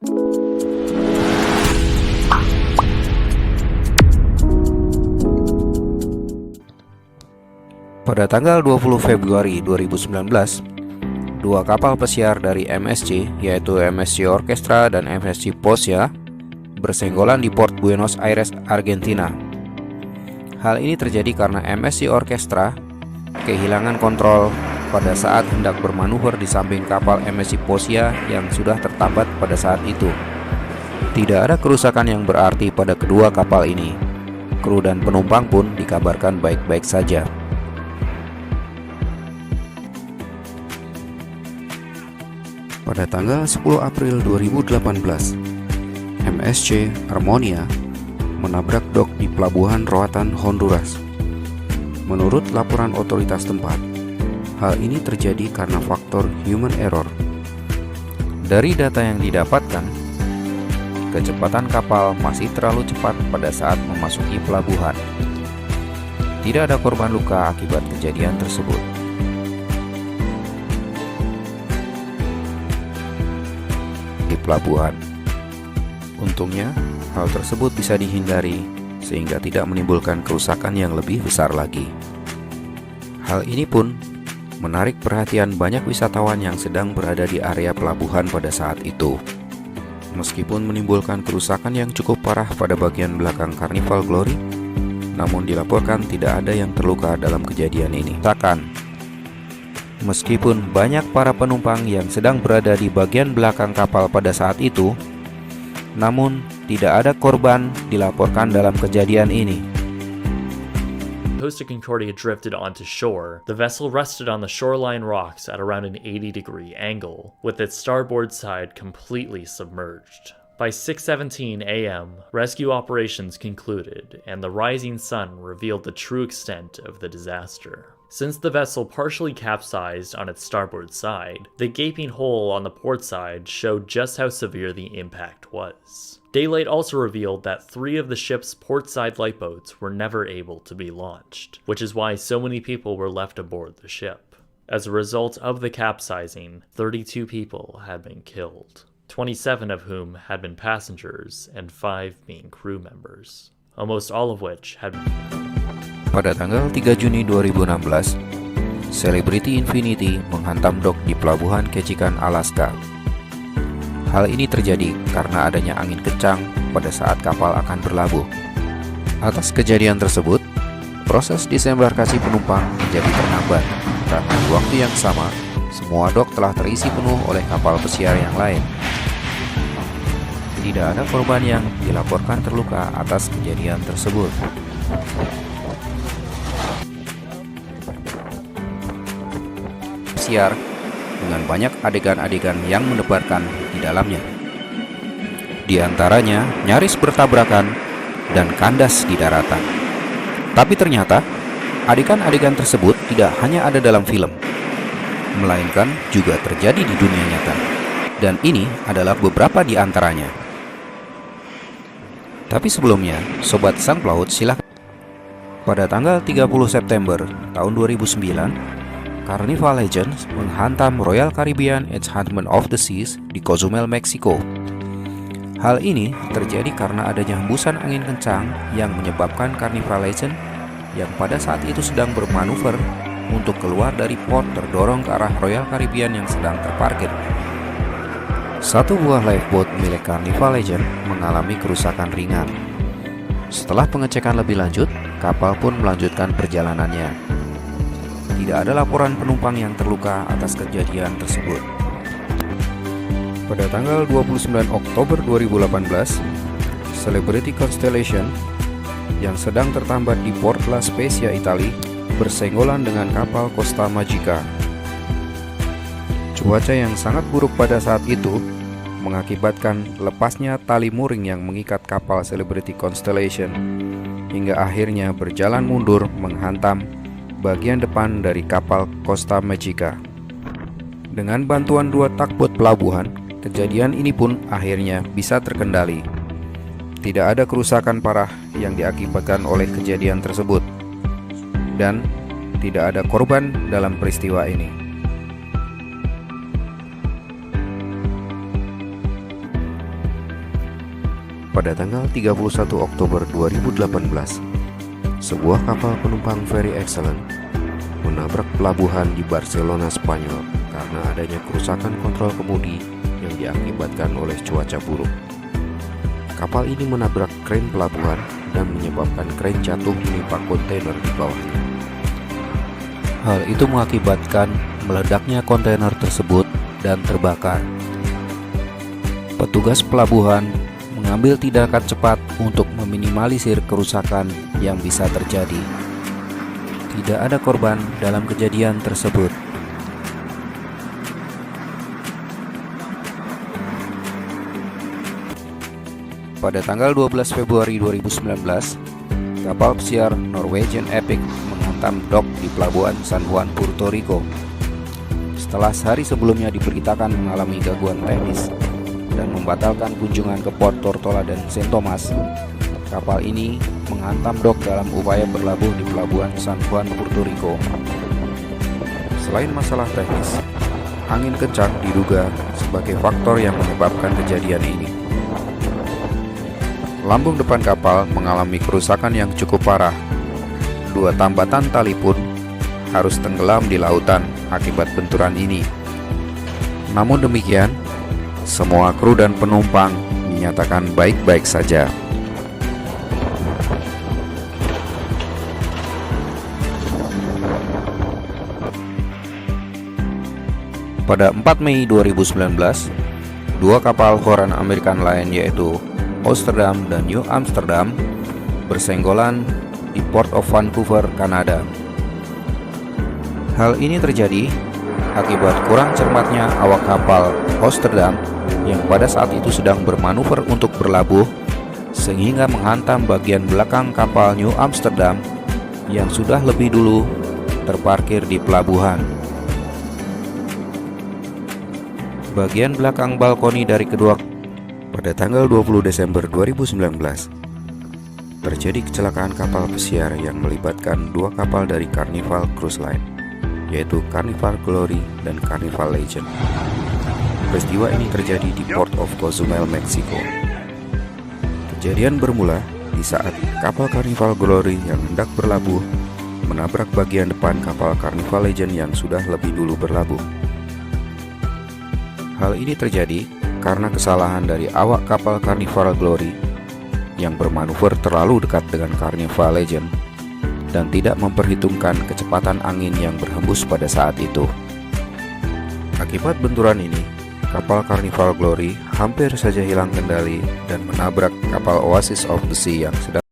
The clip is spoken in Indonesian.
Pada tanggal 20 Februari 2019, dua kapal pesiar dari MSC, yaitu MSC Orchestra dan MSC Posia, bersenggolan di Port Buenos Aires, Argentina. Hal ini terjadi karena MSC Orchestra kehilangan kontrol pada saat hendak bermanuver di samping kapal MSC Posia yang sudah tertambat pada saat itu. Tidak ada kerusakan yang berarti pada kedua kapal ini. Kru dan penumpang pun dikabarkan baik-baik saja. Pada tanggal 10 April 2018, MSC Harmonia menabrak dok di pelabuhan Roatan, Honduras. Menurut laporan otoritas tempat, hal ini terjadi karena faktor human error. Dari data yang didapatkan, kecepatan kapal masih terlalu cepat pada saat memasuki pelabuhan. Tidak ada korban luka akibat kejadian tersebut. Di pelabuhan, untungnya hal tersebut bisa dihindari sehingga tidak menimbulkan kerusakan yang lebih besar lagi. Hal ini pun menarik perhatian banyak wisatawan yang sedang berada di area pelabuhan pada saat itu. Meskipun menimbulkan kerusakan yang cukup parah pada bagian belakang Carnival Glory, namun dilaporkan tidak ada yang terluka dalam kejadian ini. Meskipun banyak para penumpang yang sedang berada di bagian belakang kapal pada saat itu, namun tidak ada korban dilaporkan dalam kejadian ini. Costa Concordia drifted onto shore. The vessel rested on the shoreline rocks at around an 80-degree angle, with its starboard side completely submerged. By 6:17 a.m., rescue operations concluded, and the rising sun revealed the true extent of the disaster. Since the vessel partially capsized on its starboard side, the gaping hole on the port side showed just how severe the impact was. Daylight also revealed that 3 of the ship's portside lifeboats were never able to be launched, which is why so many people were left aboard the ship. As a result of the capsizing, 32 people had been killed, 27 of whom had been passengers and 5 being crew members, almost all of which had been... Pada tanggal 3 Juni 2016, Celebrity Infinity menghantam dok di pelabuhan Ketchikan, Alaska. Hal ini terjadi karena adanya angin kencang pada saat kapal akan berlabuh. Atas kejadian tersebut, proses disembarkasi penumpang menjadi terhambat karena di waktu yang sama, semua dok telah terisi penuh oleh kapal pesiar yang lain. Tidak ada korban yang dilaporkan terluka atas kejadian tersebut. Pesiar dengan banyak adegan-adegan yang mendebarkan di dalamnya. Di antaranya nyaris bertabrakan dan kandas di daratan. Tapi ternyata adegan-adegan tersebut tidak hanya ada dalam film, melainkan juga terjadi di dunia nyata. Dan ini adalah beberapa di antaranya. Tapi sebelumnya, Sobat Sang Pelaut silakan. Pada tanggal 30 September tahun 2009, Carnival Legends menghantam Royal Caribbean Enchantment of the Seas di Cozumel, Meksiko. Hal ini terjadi karena adanya hembusan angin kencang yang menyebabkan Carnival Legends yang pada saat itu sedang bermanuver untuk keluar dari port terdorong ke arah Royal Caribbean yang sedang terparkir. Satu buah lifeboat milik Carnival Legends mengalami kerusakan ringan. Setelah pengecekan lebih lanjut, kapal pun melanjutkan perjalanannya. Tidak ada laporan penumpang yang terluka atas kejadian tersebut. Pada tanggal 29 Oktober 2018, Celebrity Constellation yang sedang tertambat di Port La Spezia, Italia, bersenggolan dengan kapal Costa Magica. Cuaca yang sangat buruk pada saat itu mengakibatkan lepasnya tali mooring yang mengikat kapal Celebrity Constellation hingga akhirnya berjalan mundur menghantam bagian depan dari kapal Costa Magica. Dengan bantuan 2 tugboat pelabuhan, kejadian ini pun akhirnya bisa terkendali. Tidak ada kerusakan parah yang diakibatkan oleh kejadian tersebut, dan tidak ada korban dalam peristiwa ini. Pada tanggal 31 Oktober 2018, sebuah kapal penumpang Very Excellent menabrak pelabuhan di Barcelona, Spanyol karena adanya kerusakan kontrol kemudi yang diakibatkan oleh cuaca buruk. Kapal ini menabrak kren pelabuhan dan menyebabkan kren jatuh menimpa kontainer di bawahnya. Hal itu mengakibatkan meledaknya kontainer tersebut dan terbakar. Petugas pelabuhan mengambil tindakan cepat untuk meminimalisir kerusakan yang bisa terjadi. Tidak ada korban dalam kejadian tersebut. Pada tanggal 12 Februari 2019, kapal pesiar Norwegian Epic menghantam dok di pelabuhan San Juan, Puerto Rico. Setelah sehari sebelumnya diberitakan mengalami gangguan teknis dan membatalkan kunjungan ke Port Tortola dan Saint Thomas, kapal ini menghantam dok dalam upaya berlabuh di pelabuhan San Juan, Puerto Rico. Selain masalah teknis, angin kencang diduga sebagai faktor yang menyebabkan kejadian ini. Lambung depan kapal mengalami kerusakan yang cukup parah. 2 tambatan tali pun harus tenggelam di lautan akibat benturan ini. Namun demikian, semua kru dan penumpang dinyatakan baik-baik saja. Pada 4 Mei 2019, 2 kapal Horan American lain yaitu Amsterdam dan New Amsterdam bersenggolan di Port of Vancouver, Kanada. Hal ini terjadi akibat kurang cermatnya awak kapal Amsterdam yang pada saat itu sedang bermanuver untuk berlabuh, sehingga menghantam bagian belakang kapal New Amsterdam yang sudah lebih dulu terparkir di pelabuhan. Bagian belakang balkoni dari kedua. Pada tanggal 20 Desember 2019, terjadi kecelakaan kapal pesiar yang melibatkan 2 kapal dari Carnival Cruise Line, yaitu Carnival Glory dan Carnival Legend. Peristiwa ini terjadi di Port of Cozumel, Meksiko. Kejadian bermula di saat kapal Carnival Glory yang hendak berlabuh menabrak bagian depan kapal Carnival Legend yang sudah lebih dulu berlabuh. Hal ini terjadi karena kesalahan dari awak kapal Carnival Glory yang bermanuver terlalu dekat dengan Carnival Legend dan tidak memperhitungkan kecepatan angin yang berhembus pada saat itu. Akibat benturan ini, kapal Carnival Glory hampir saja hilang kendali dan menabrak kapal Oasis of the Sea yang sedang